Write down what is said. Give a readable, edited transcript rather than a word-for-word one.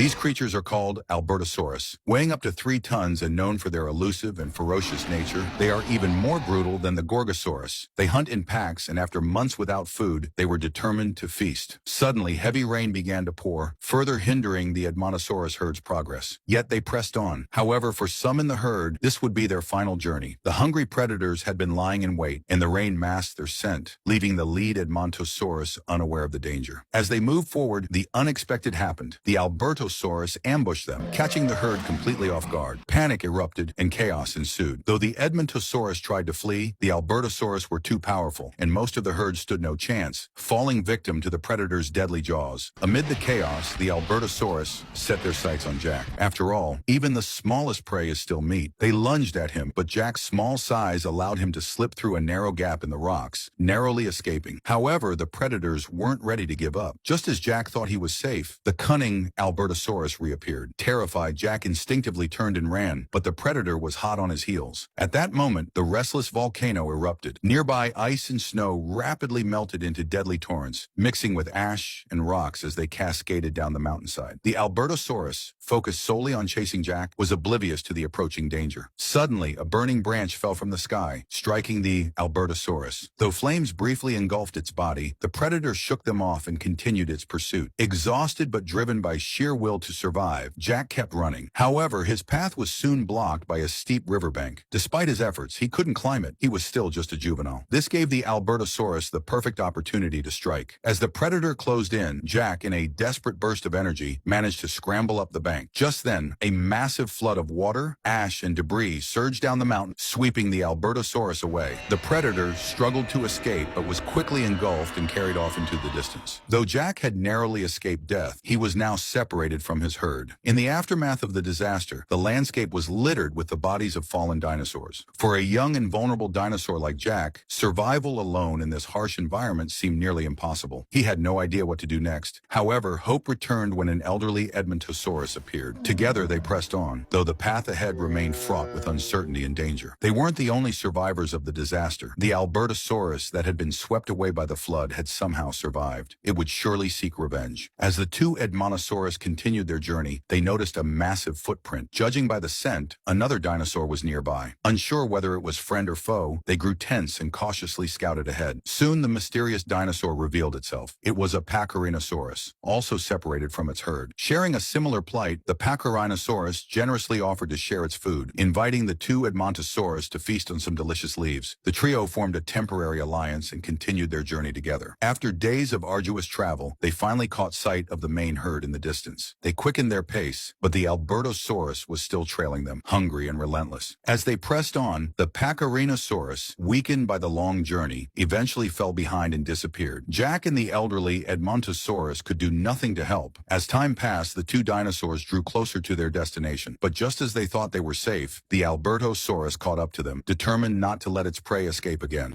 These creatures are called Albertosaurus. Weighing up to 3 tons and known for their elusive and ferocious nature, they are even more brutal than the Gorgosaurus. They hunt in packs, and after months without food, they were determined to feast. Suddenly, heavy rain began to pour, further hindering the Edmontosaurus herd's progress. Yet they pressed on. However, for some in the herd, this would be their final journey. The hungry predators had been lying in wait, and the rain masked their scent, leaving the lead Edmontosaurus unaware of the danger. As they moved forward, the unexpected happened. The Albertosaurus ambushed them, catching the herd completely off guard. Panic erupted, and chaos ensued. Though the Edmontosaurus tried to flee, the Albertosaurus were too powerful, and most of the herd stood no chance, falling victim to the predator's deadly jaws. Amid the chaos, the Albertosaurus set their sights on Jack. After all, even the smallest prey is still meat. They lunged at him, but Jack's small size allowed him to slip through a narrow gap in the rocks, narrowly escaping. However, the predators weren't ready to give up. Just as Jack thought he was safe, the cunning Albertosaurus reappeared. Terrified, Jack instinctively turned and ran, but the predator was hot on his heels. At that moment, the restless volcano erupted. Nearby ice and snow rapidly melted into deadly torrents, mixing with ash and rocks as they cascaded down the mountainside. The Albertosaurus, focused solely on chasing Jack, was oblivious to the approaching danger. Suddenly, a burning branch fell from the sky, striking the Albertosaurus. Though flames briefly engulfed its body, the predator shook them off and continued its pursuit. Exhausted but driven by sheer will to survive, Jack kept running. However, his path was soon blocked by a steep riverbank. Despite his efforts, he couldn't climb it. He was still just a juvenile. This gave the Albertosaurus the perfect opportunity to strike. As the predator closed in, Jack, in a desperate burst of energy, managed to scramble up the bank. Just then, a massive flood of water, ash, and debris surged down the mountain, sweeping the Albertosaurus away. The predator struggled to escape, but was quickly engulfed and carried off into the distance. Though Jack had narrowly escaped death, he was now separated from his herd. In the aftermath of the disaster, the landscape was littered with the bodies of fallen dinosaurs. For a young and vulnerable dinosaur like Jack, survival alone in this harsh environment seemed nearly impossible. He had no idea what to do next. However, hope returned when an elderly Edmontosaurus appeared. Together, they pressed on, though the path ahead remained fraught with uncertainty and danger. They weren't the only survivors of the disaster. The Albertosaurus that had been swept away by the flood had somehow survived. It would surely seek revenge. As the two Edmontosaurus continued their journey, they noticed a massive footprint. Judging by the scent, another dinosaur was nearby. Unsure whether it was friend or foe, they grew tense and cautiously scouted ahead. Soon, the mysterious dinosaur revealed itself. It was a Pacarinosaurus, also separated from its herd. Sharing a similar plight, the Pacarinosaurus generously offered to share its food, inviting the two Edmontosaurus to feast on some delicious leaves. The trio formed a temporary alliance and continued their journey together. After days of arduous travel, they finally caught sight of the main herd in the distance. They quickened their pace, but the Albertosaurus was still trailing them, hungry and relentless. As they pressed on, the Pacarinosaurus, weakened by the long journey, eventually fell behind and disappeared. Jack and the elderly Edmontosaurus could do nothing to help. As time passed, the two dinosaurs drew closer to their destination. But just as they thought they were safe, the Albertosaurus caught up to them, determined not to let its prey escape again.